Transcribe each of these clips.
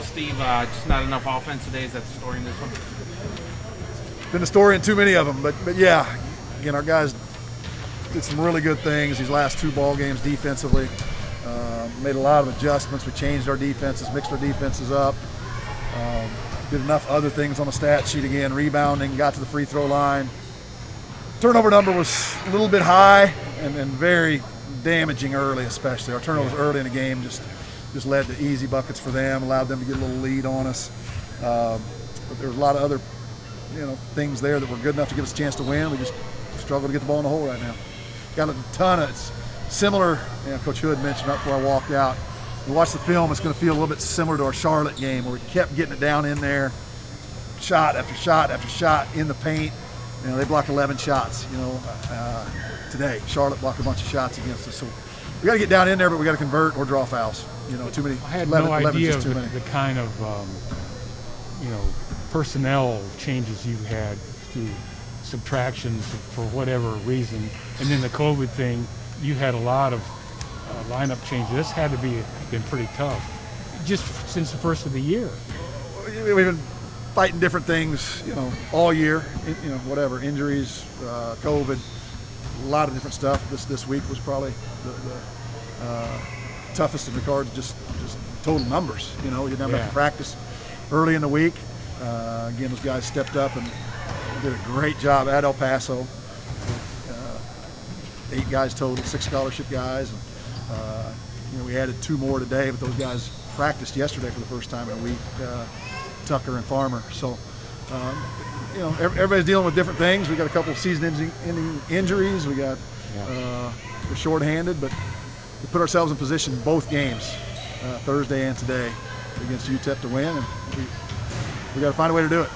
Steve, just not enough offense today. Is that the story in this one? Been the story in too many of them, but yeah, again, our guys did some really good things these last 2 ball games defensively. Made a lot of adjustments. We changed our defenses, mixed our defenses up. Did enough other things on the stat sheet again, rebounding, got to the free throw line. Turnover number was a little bit high and very damaging early, especially. Our turnovers early in the game just led to easy buckets for them, allowed them to get a little lead on us. But there was a lot of other things there that were good enough to give us a chance to win. We just struggle to get the ball in the hole right now. Got a ton of it's similar. Coach Hood mentioned right before I walked out. You watch the film, it's going to feel a little bit similar to our Charlotte game where we kept getting it down in there, shot after shot after shot in the paint. They blocked 11 shots. Today Charlotte blocked a bunch of shots against us. So we got to get down in there, but we got to convert or draw fouls. Too many. I had 11, no idea of the kind of personnel changes you had through subtractions for whatever reason, and then the COVID thing. You had a lot of lineup changes. This had to been pretty tough, just since the first of the year. We've been fighting different things, all year. Whatever injuries, COVID, a lot of different stuff. This week was probably the toughest in regards to just total numbers. We didn't have enough practice early in the week. Again, those guys stepped up and did a great job at El Paso. 8 guys total, 6 scholarship guys. And, we added 2 more today, but those guys practiced yesterday for the first time in a week, Tucker and Farmer. So, everybody's dealing with different things. We got a couple of season-ending injuries. We got we're shorthanded, but we put ourselves in position both games, Thursday and today, against UTEP to win, and we got to find a way to do it.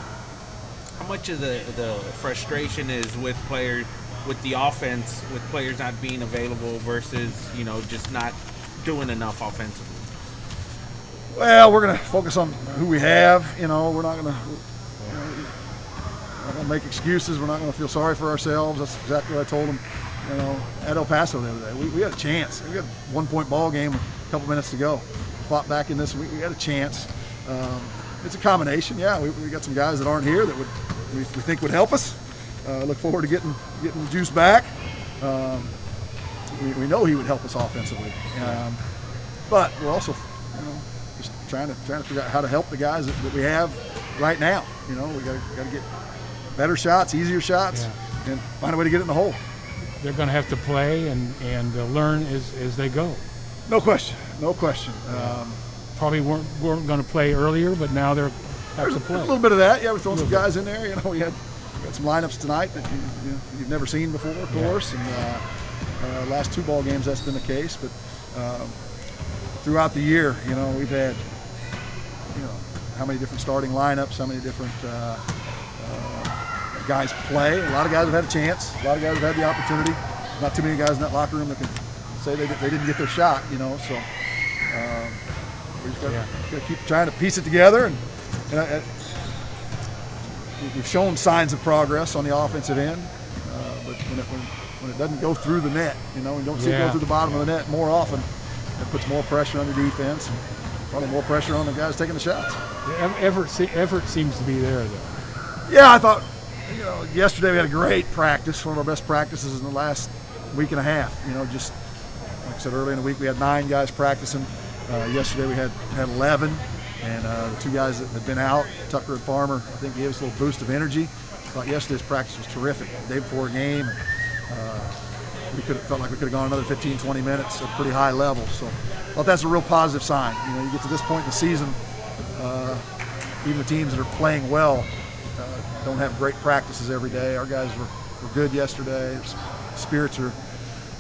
How much of the frustration is with players, with the offense, with players not being available versus, just not doing enough offensively? Well, we're going to focus on who we have. We're not going to make excuses. We're not going to feel sorry for ourselves. That's exactly what I told them, at El Paso the other day. We had a chance. We got a 1-point ball game with a couple minutes to go. We fought back in this. We had a chance. It's a combination. Yeah, we got some guys that aren't here that we think would help us. Look forward to getting the juice back. We know he would help us offensively, but we're also just trying to figure out how to help the guys that we have right now. We got to get better shots, easier shots, and find a way to get it in the hole. They're going to have to play and learn as they go. No question. Probably weren't going to play earlier, but now they're have to play. A little bit of that. Yeah, we're throwing some guys in there. We had some lineups tonight that you've never seen before, of course. And last 2 ball games that's been the case. But throughout the year, we've had how many different starting lineups, how many different guys play. A lot of guys have had a chance. A lot of guys have had the opportunity. Not too many guys in that locker room that can say they didn't get their shot. So we just got to keep trying to piece it together. And we've shown signs of progress on the offensive end, but when it doesn't go through the net, we don't see it go through the bottom of the net more often. It puts more pressure on the defense, and probably more pressure on the guys taking the shots. Effort seems to be there, though. Yeah, I thought, yesterday we had a great practice, one of our best practices in the last week and a half. Just like I said earlier in the week, we had 9 guys practicing. Yesterday we had 11. And the 2 guys that had been out, Tucker and Farmer, I think gave us a little boost of energy. I thought yesterday's practice was terrific. The day before a game, we felt like we could have gone another 15, 20 minutes at a pretty high level. So I thought that's a real positive sign. You get to this point in the season, even the teams that are playing well don't have great practices every day. Our guys were good yesterday. Spirits are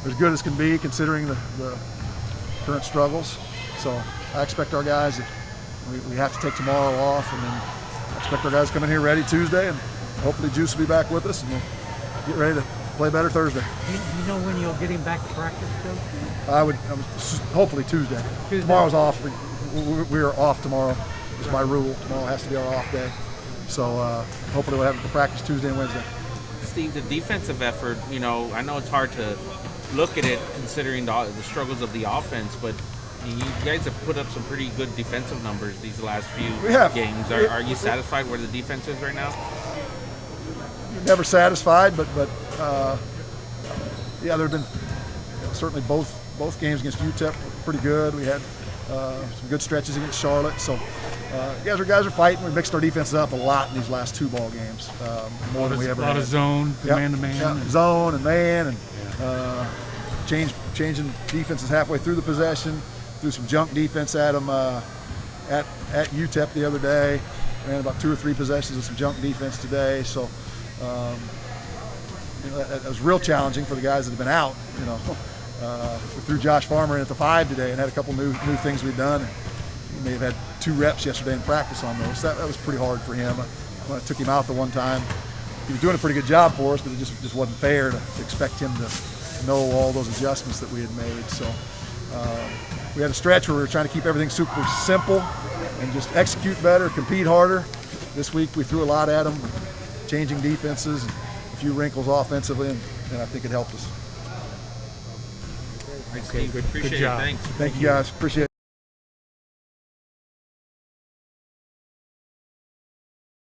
as good as can be considering the current struggles. So I expect our guys we have to take tomorrow off, and then I expect our guys to come in here ready Tuesday, and hopefully Juice will be back with us, and we'll get ready to play better Thursday. Do you know when you'll get him back to practice, Coach? I would hopefully Tuesday. Tomorrow's off. We are off tomorrow. It's by rule. Tomorrow has to be our off day. So hopefully we'll have it for practice Tuesday and Wednesday. Steve, the defensive effort, I know it's hard to look at it considering the struggles of the offense, but You guys have put up some pretty good defensive numbers these last few We have. games. Are you satisfied where the defense is right now? Never satisfied, but yeah, there have been certainly both games against UTEP were pretty good. We had some good stretches against Charlotte. So guys are fighting. We mixed our defense up a lot in these last 2 ball games, more than we ever had. A lot of zone, man to man. Yeah, zone and man, and changing defenses halfway through the possession. Threw some junk defense at them at UTEP the other day. Ran about 2 or 3 possessions of some junk defense today. So that was real challenging for the guys that have been out. We threw Josh Farmer in at the 5 today and had a couple new things we've done. He may have had 2 reps yesterday in practice on those. That was pretty hard for him. When I took him out the one time, he was doing a pretty good job for us, but it just wasn't fair to expect him to know all those adjustments that we had made. So we had a stretch where we were trying to keep everything super simple and just execute better, compete harder. This week we threw a lot at them, changing defenses, and a few wrinkles offensively, and I think it helped us. All right, Steve, appreciate Good job. it. Thanks. Thank you guys. Appreciate it.